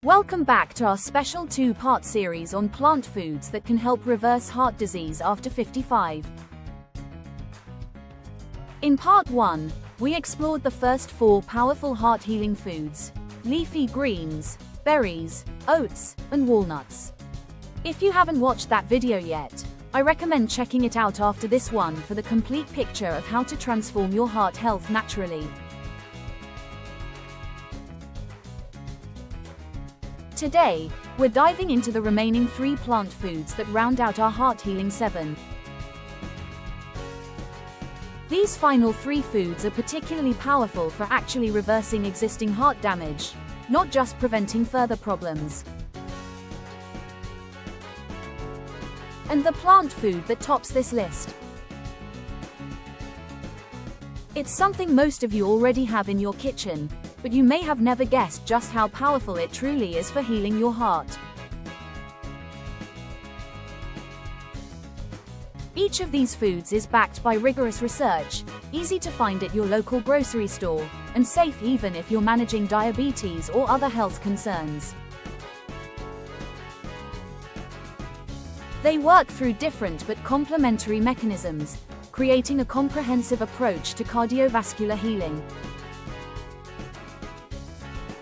Welcome back to our special two-part series on plant foods that can help reverse heart disease after 55. In part 1, we explored the first 4 powerful heart-healing foods: leafy greens, berries, oats, and walnuts. If you haven't watched that video yet, I recommend checking it out after this one for the complete picture of how to transform your heart health naturally. Today, we're diving into the remaining 3 plant foods that round out our heart-healing 7. These final 3 foods are particularly powerful for actually reversing existing heart damage, not just preventing further problems. And the plant food that tops this list. It's something most of you already have in your kitchen, but you may have never guessed just how powerful it truly is for healing your heart. Each of these foods is backed by rigorous research, easy to find at your local grocery store, and safe even if you're managing diabetes or other health concerns. They work through different but complementary mechanisms, creating a comprehensive approach to cardiovascular healing.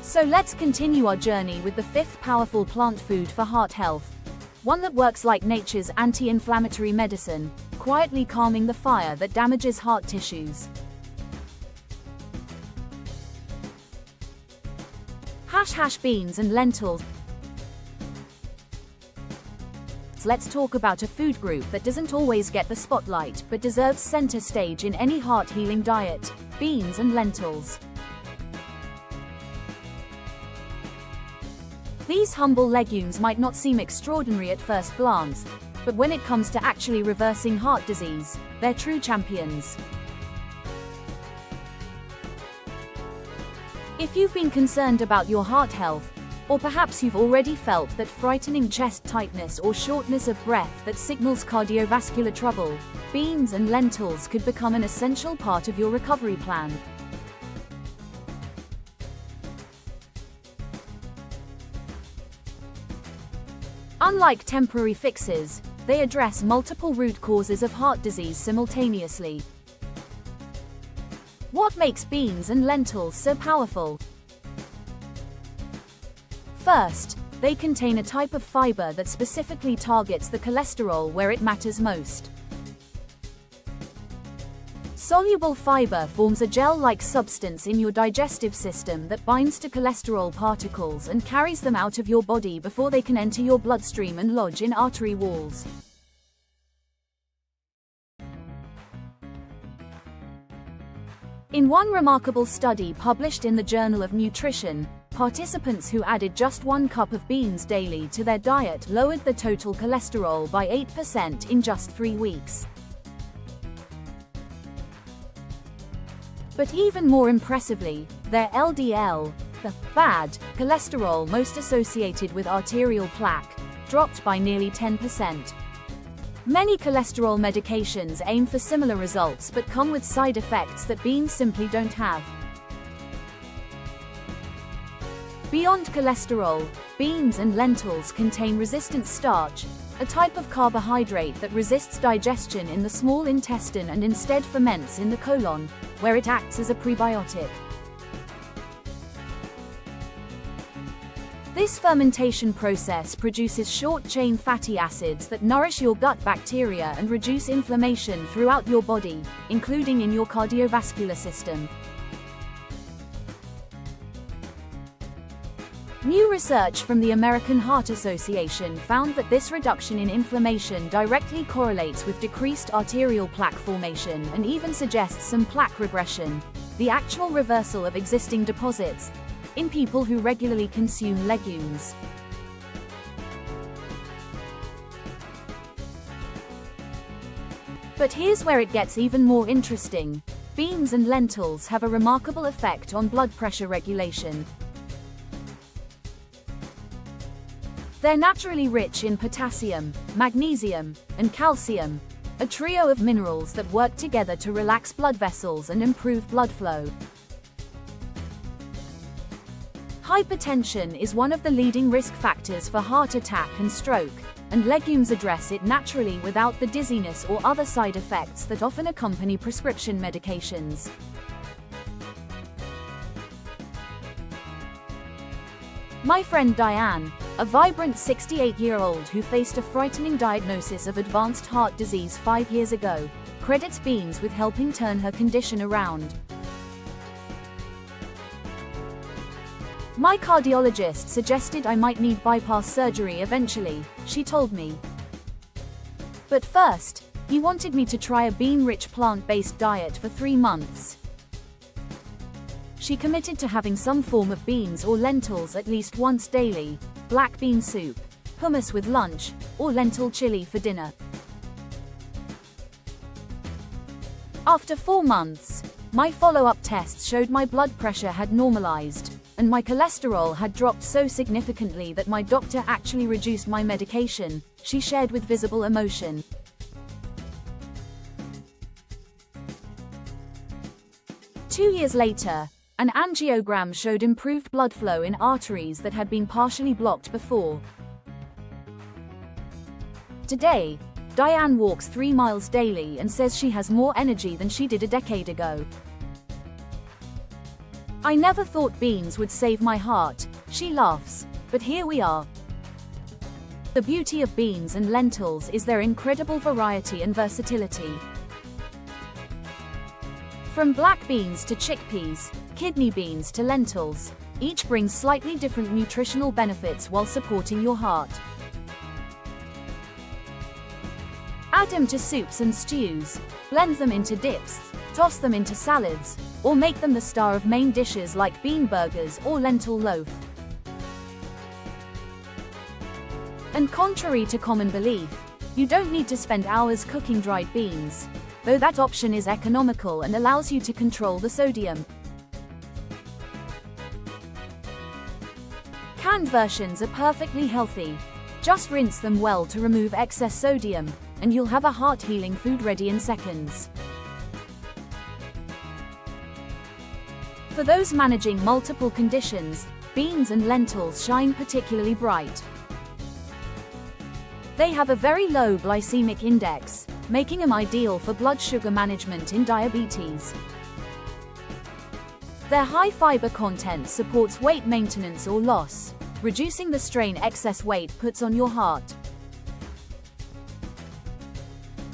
So let's continue our journey with the 5th powerful plant food for heart health, one that works like nature's anti-inflammatory medicine, quietly calming the fire that damages heart tissues. Beans and lentils. Let's talk about a food group that doesn't always get the spotlight but deserves center stage in any heart-healing diet: beans and lentils. These humble legumes might not seem extraordinary at first glance, but when it comes to actually reversing heart disease, they're true champions. If you've been concerned about your heart health, or perhaps you've already felt that frightening chest tightness or shortness of breath that signals cardiovascular trouble, beans and lentils could become an essential part of your recovery plan. Unlike temporary fixes, they address multiple root causes of heart disease simultaneously. What makes beans and lentils so powerful? First, they contain a type of fiber that specifically targets the cholesterol where it matters most. Soluble fiber forms a gel-like substance in your digestive system that binds to cholesterol particles and carries them out of your body before they can enter your bloodstream and lodge in artery walls. In one remarkable study published in the Journal of Nutrition, participants who added just 1 cup of beans daily to their diet lowered the total cholesterol by 8% in just 3 weeks. But even more impressively, their LDL, the bad cholesterol most associated with arterial plaque, dropped by nearly 10%. Many cholesterol medications aim for similar results but come with side effects that beans simply don't have. Beyond cholesterol, beans and lentils contain resistant starch, a type of carbohydrate that resists digestion in the small intestine and instead ferments in the colon, where it acts as a prebiotic. This fermentation process produces short-chain fatty acids that nourish your gut bacteria and reduce inflammation throughout your body, including in your cardiovascular system. New research from the American Heart Association found that this reduction in inflammation directly correlates with decreased arterial plaque formation and even suggests some plaque regression, the actual reversal of existing deposits, in people who regularly consume legumes. But here's where it gets even more interesting. Beans and lentils have a remarkable effect on blood pressure regulation. They're naturally rich in potassium, magnesium, and calcium, a trio of minerals that work together to relax blood vessels and improve blood flow. Hypertension is one of the leading risk factors for heart attack and stroke, and legumes address it naturally without the dizziness or other side effects that often accompany prescription medications. My friend Diane, a vibrant 68-year-old who faced a frightening diagnosis of advanced heart disease 5 years ago, credits beans with helping turn her condition around. My cardiologist suggested I might need bypass surgery eventually, she told me. But first, he wanted me to try a bean-rich plant-based diet for 3 months. She committed to having some form of beans or lentils at least once daily, black bean soup, hummus with lunch, or lentil chili for dinner. After 4 months, my follow-up tests showed my blood pressure had normalized, and my cholesterol had dropped so significantly that my doctor actually reduced my medication, she shared with visible emotion. 2 years later, an angiogram showed improved blood flow in arteries that had been partially blocked before. Today, Diane walks 3 miles daily and says she has more energy than she did a decade ago. I never thought beans would save my heart, she laughs, but here we are. The beauty of beans and lentils is their incredible variety and versatility. From black beans to chickpeas, kidney beans to lentils, each brings slightly different nutritional benefits while supporting your heart. Add them to soups and stews, blend them into dips, toss them into salads, or make them the star of main dishes like bean burgers or lentil loaf. And contrary to common belief, you don't need to spend hours cooking dried beans, though that option is economical and allows you to control the sodium. Canned versions are perfectly healthy. Just rinse them well to remove excess sodium, and you'll have a heart-healing food ready in seconds. For those managing multiple conditions, beans and lentils shine particularly bright. They have a very low glycemic index, making them ideal for blood sugar management in diabetes. Their high fiber content supports weight maintenance or loss, reducing the strain excess weight puts on your heart.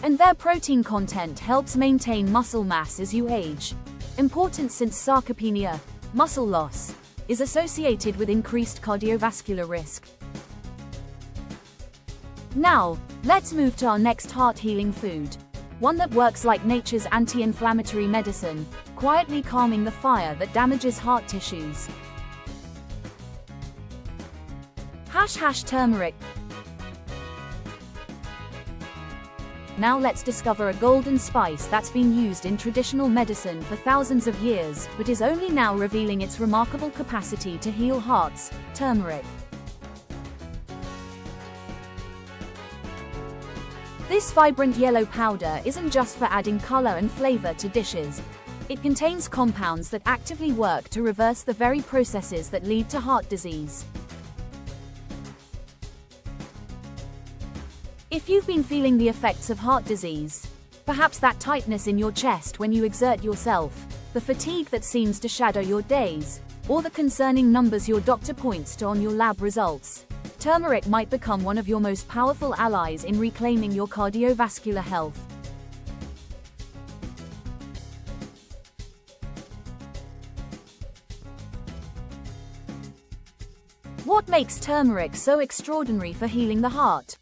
And their protein content helps maintain muscle mass as you age, important since sarcopenia, muscle loss, is associated with increased cardiovascular risk. Now, let's move to our next heart-healing food, one that works like nature's anti-inflammatory medicine, quietly calming the fire that damages heart tissues. Turmeric. Now let's discover a golden spice that's been used in traditional medicine for thousands of years, but is only now revealing its remarkable capacity to heal hearts: turmeric. This vibrant yellow powder isn't just for adding color and flavor to dishes. It contains compounds that actively work to reverse the very processes that lead to heart disease. If you've been feeling the effects of heart disease, perhaps that tightness in your chest when you exert yourself, the fatigue that seems to shadow your days, or the concerning numbers your doctor points to on your lab results, turmeric might become one of your most powerful allies in reclaiming your cardiovascular health. What makes turmeric so extraordinary for healing the heart?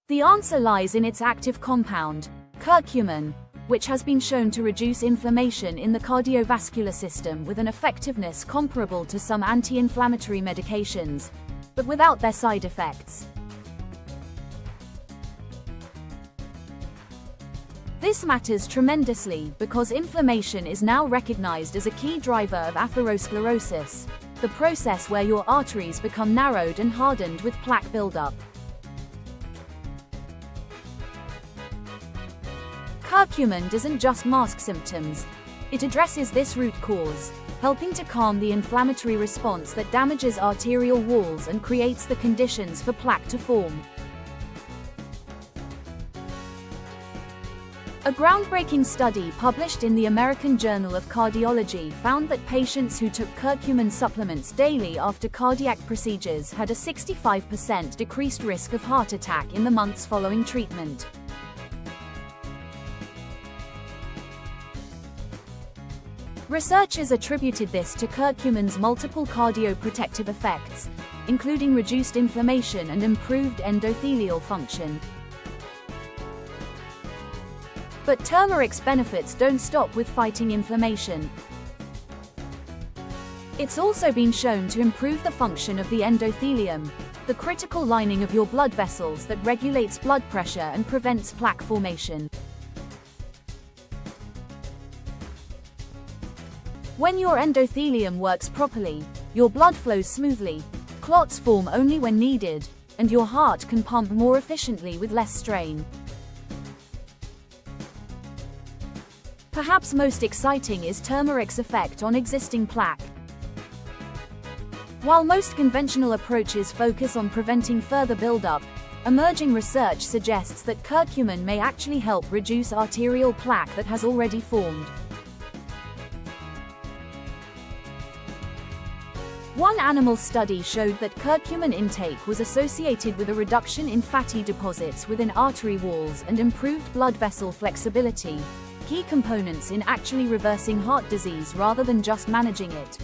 The answer lies in its active compound, curcumin, which has been shown to reduce inflammation in the cardiovascular system with an effectiveness comparable to some anti-inflammatory medications, but without their side effects. This matters tremendously because inflammation is now recognized as a key driver of atherosclerosis, the process where your arteries become narrowed and hardened with plaque buildup. Curcumin doesn't just mask symptoms, It addresses this root cause, helping to calm the inflammatory response that damages arterial walls and creates the conditions for plaque to form. A groundbreaking study published in the American Journal of Cardiology found that patients who took curcumin supplements daily after cardiac procedures had a 65% decreased risk of heart attack in the months following treatment. Researchers attributed this to curcumin's multiple cardioprotective effects, including reduced inflammation and improved endothelial function. But turmeric's benefits don't stop with fighting inflammation. It's also been shown to improve the function of the endothelium, the critical lining of your blood vessels that regulates blood pressure and prevents plaque formation. When your endothelium works properly, your blood flows smoothly, clots form only when needed, and your heart can pump more efficiently with less strain. Perhaps most exciting is turmeric's effect on existing plaque. While most conventional approaches focus on preventing further buildup, emerging research suggests that curcumin may actually help reduce arterial plaque that has already formed. One animal study showed that curcumin intake was associated with a reduction in fatty deposits within artery walls and improved blood vessel flexibility, key components in actually reversing heart disease rather than just managing it.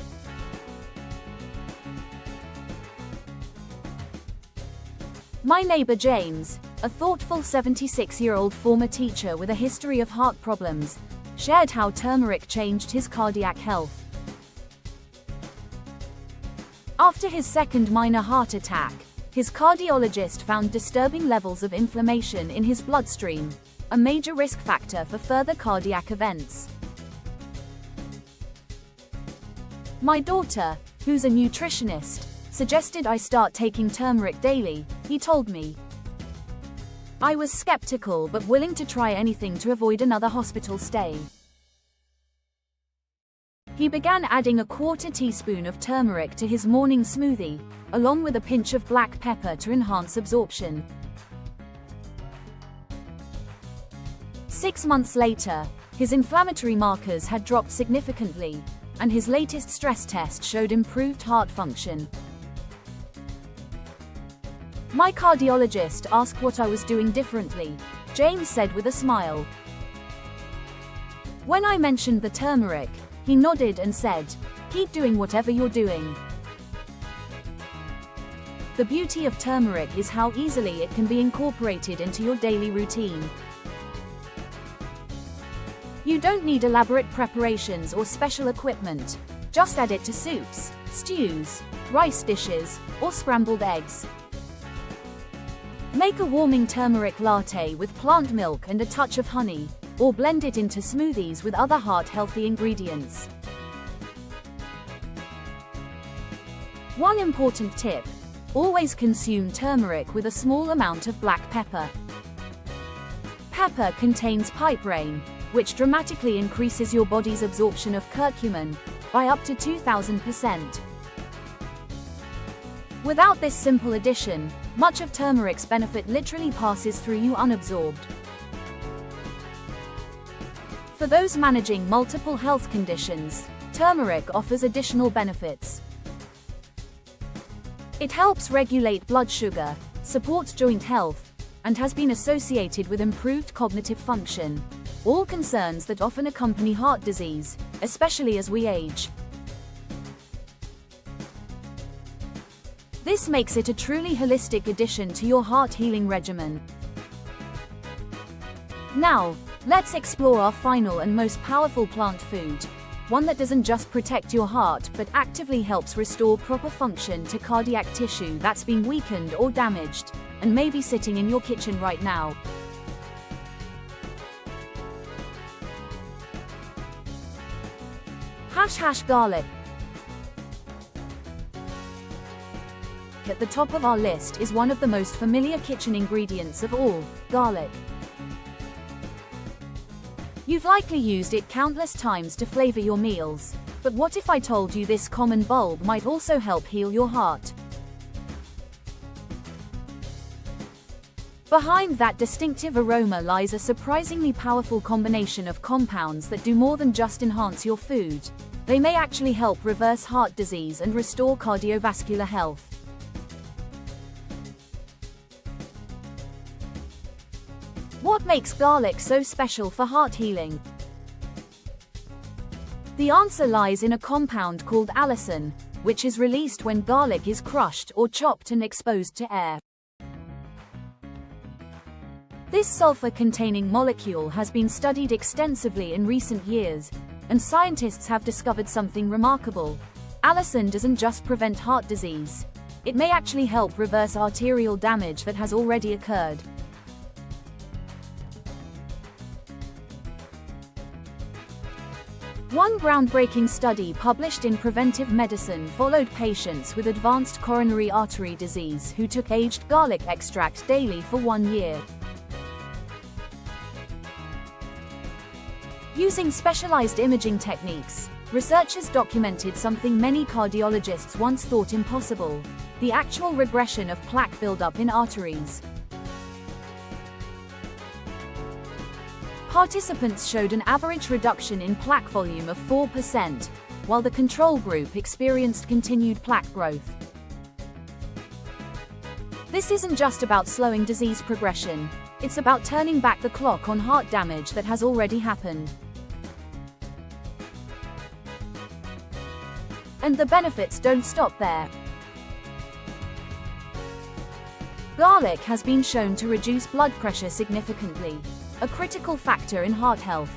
My neighbor James, a thoughtful 76-year-old former teacher with a history of heart problems, shared how turmeric changed his cardiac health. After his second minor heart attack, his cardiologist found disturbing levels of inflammation in his bloodstream, a major risk factor for further cardiac events. My daughter, who's a nutritionist, suggested I start taking turmeric daily, he told me. I was skeptical but willing to try anything to avoid another hospital stay. He began adding a quarter teaspoon of turmeric to his morning smoothie, along with a pinch of black pepper to enhance absorption. 6 months later, his inflammatory markers had dropped significantly, and his latest stress test showed improved heart function. My cardiologist asked what I was doing differently, James said with a smile. When I mentioned the turmeric, he nodded and said, "Keep doing whatever you're doing." The beauty of turmeric is how easily it can be incorporated into your daily routine. You don't need elaborate preparations or special equipment. Just add it to soups, stews, rice dishes, or scrambled eggs. Make a warming turmeric latte with plant milk and a touch of honey, or blend it into smoothies with other heart-healthy ingredients. One important tip: always consume turmeric with a small amount of black pepper. Pepper contains piperine, which dramatically increases your body's absorption of curcumin by up to 2000%. Without this simple addition, much of turmeric's benefit literally passes through you unabsorbed. For those managing multiple health conditions, turmeric offers additional benefits. It helps regulate blood sugar, supports joint health, and has been associated with improved cognitive function, all concerns that often accompany heart disease, especially as we age. This makes it a truly holistic addition to your heart healing regimen. Now, let's explore our final and most powerful plant food, one that doesn't just protect your heart but actively helps restore proper function to cardiac tissue that's been weakened or damaged, and may be sitting in your kitchen right now. Garlic. At the top of our list is one of the most familiar kitchen ingredients of all, garlic. You've likely used it countless times to flavor your meals, but what if I told you this common bulb might also help heal your heart? Behind that distinctive aroma lies a surprisingly powerful combination of compounds that do more than just enhance your food. They may actually help reverse heart disease and restore cardiovascular health. What makes garlic so special for heart healing? The answer lies in a compound called allicin, which is released when garlic is crushed or chopped and exposed to air. This sulfur-containing molecule has been studied extensively in recent years, and scientists have discovered something remarkable. Allicin doesn't just prevent heart disease. It may actually help reverse arterial damage that has already occurred. One groundbreaking study published in Preventive Medicine followed patients with advanced coronary artery disease who took aged garlic extract daily for 1 year. Using specialized imaging techniques, researchers documented something many cardiologists once thought impossible: the actual regression of plaque buildup in arteries. Participants showed an average reduction in plaque volume of 4%, while the control group experienced continued plaque growth. This isn't just about slowing disease progression, it's about turning back the clock on heart damage that has already happened. And the benefits don't stop there. Garlic has been shown to reduce blood pressure significantly, a critical factor in heart health.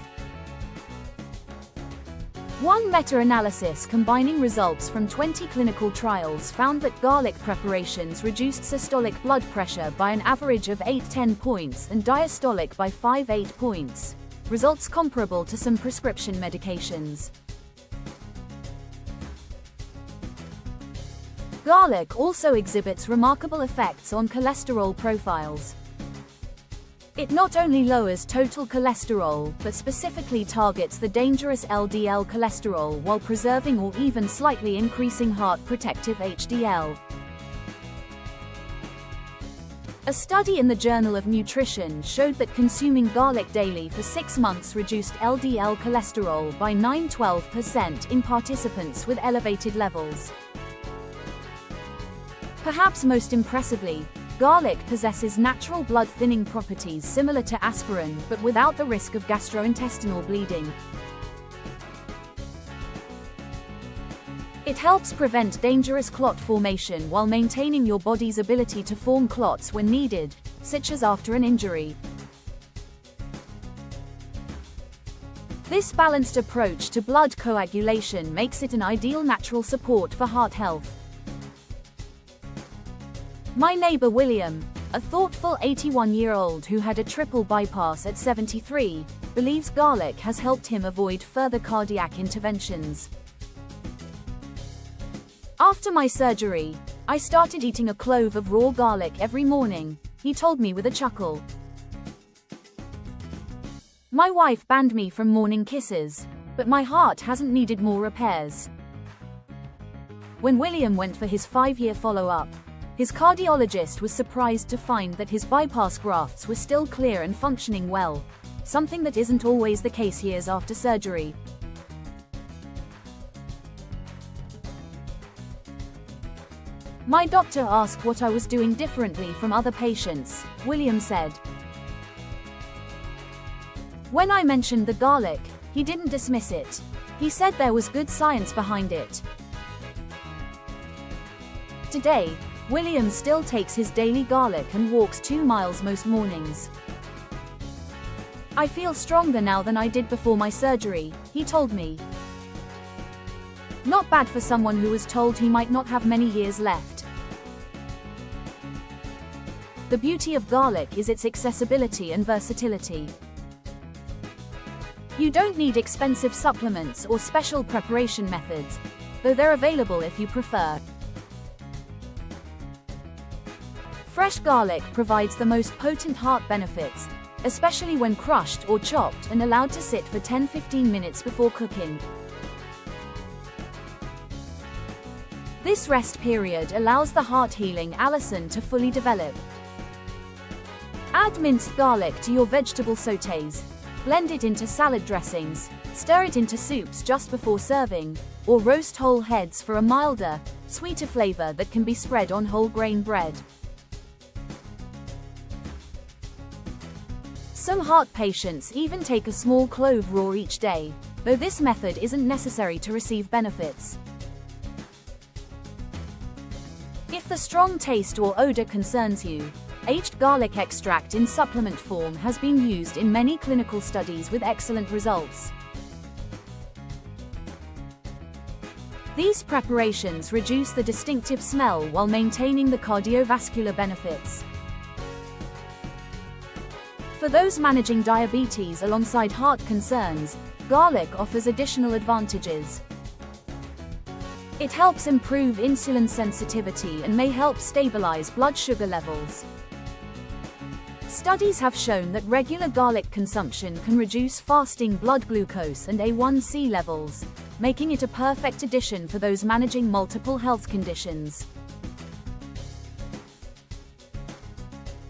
One meta-analysis combining results from 20 clinical trials found that garlic preparations reduced systolic blood pressure by an average of 8-10 points and diastolic by 5-8 points, results comparable to some prescription medications. Garlic also exhibits remarkable effects on cholesterol profiles. It not only lowers total cholesterol, but specifically targets the dangerous LDL cholesterol while preserving or even slightly increasing heart protective HDL. A study in the Journal of Nutrition showed that consuming garlic daily for 6 months reduced LDL cholesterol by 9–12% in participants with elevated levels. Perhaps most impressively, garlic possesses natural blood-thinning properties similar to aspirin, but without the risk of gastrointestinal bleeding. It helps prevent dangerous clot formation while maintaining your body's ability to form clots when needed, such as after an injury. This balanced approach to blood coagulation makes it an ideal natural support for heart health. My neighbor William, a thoughtful 81-year-old who had a triple bypass at 73, believes garlic has helped him avoid further cardiac interventions. After my surgery, I started eating a clove of raw garlic every morning, he told me with a chuckle. My wife banned me from morning kisses, but my heart hasn't needed more repairs. When William went for his 5-year follow-up, his cardiologist was surprised to find that his bypass grafts were still clear and functioning well, something that isn't always the case years after surgery. My doctor asked what I was doing differently from other patients, William said. When I mentioned the garlic, he didn't dismiss it. He said there was good science behind it. Today, William still takes his daily garlic and walks 2 miles most mornings. I feel stronger now than I did before my surgery, he told me. Not bad for someone who was told he might not have many years left. The beauty of garlic is its accessibility and versatility. You don't need expensive supplements or special preparation methods, though they're available if you prefer. Fresh garlic provides the most potent heart benefits, especially when crushed or chopped and allowed to sit for 10-15 minutes before cooking. This rest period allows the heart-healing allicin to fully develop. Add minced garlic to your vegetable sautés. Blend it into salad dressings, stir it into soups just before serving, or roast whole heads for a milder, sweeter flavor that can be spread on whole grain bread. Some heart patients even take a small clove raw each day, though this method isn't necessary to receive benefits. If the strong taste or odor concerns you, aged garlic extract in supplement form has been used in many clinical studies with excellent results. These preparations reduce the distinctive smell while maintaining the cardiovascular benefits. For those managing diabetes alongside heart concerns, garlic offers additional advantages. It helps improve insulin sensitivity and may help stabilize blood sugar levels. Studies have shown that regular garlic consumption can reduce fasting blood glucose and A1C levels, making it a perfect addition for those managing multiple health conditions.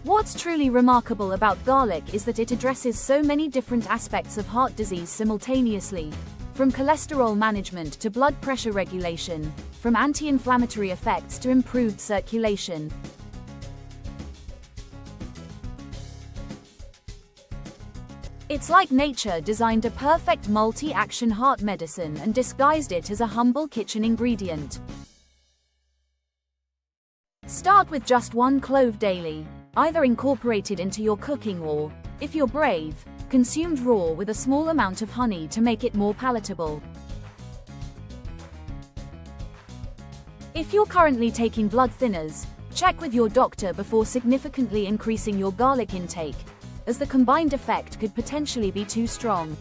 What's truly remarkable about garlic is that it addresses so many different aspects of heart disease simultaneously, from cholesterol management to blood pressure regulation, from anti-inflammatory effects to improved circulation. It's like nature designed a perfect multi-action heart medicine and disguised it as a humble kitchen ingredient. Start with just 1 clove daily, either incorporated into your cooking or, if you're brave, consumed raw with a small amount of honey to make it more palatable. If you're currently taking blood thinners, check with your doctor before significantly increasing your garlic intake, as the combined effect could potentially be too strong.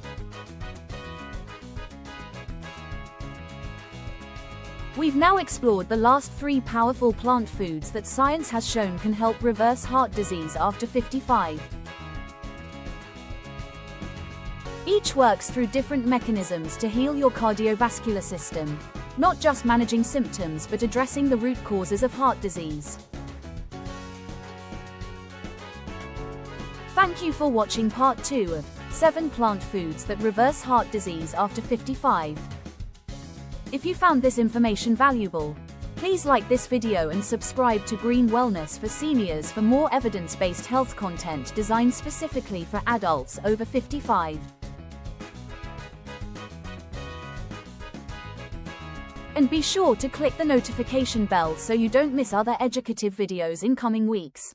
We've now explored the last 3 powerful plant foods that science has shown can help reverse heart disease after 55. Each works through different mechanisms to heal your cardiovascular system, not just managing symptoms but addressing the root causes of heart disease. Thank you for watching part 2 of 7 plant foods that reverse heart disease after 55. If you found this information valuable, please like this video and subscribe to Green Wellness for Seniors for more evidence-based health content designed specifically for adults over 55. And be sure to click the notification bell so you don't miss other educative videos in coming weeks.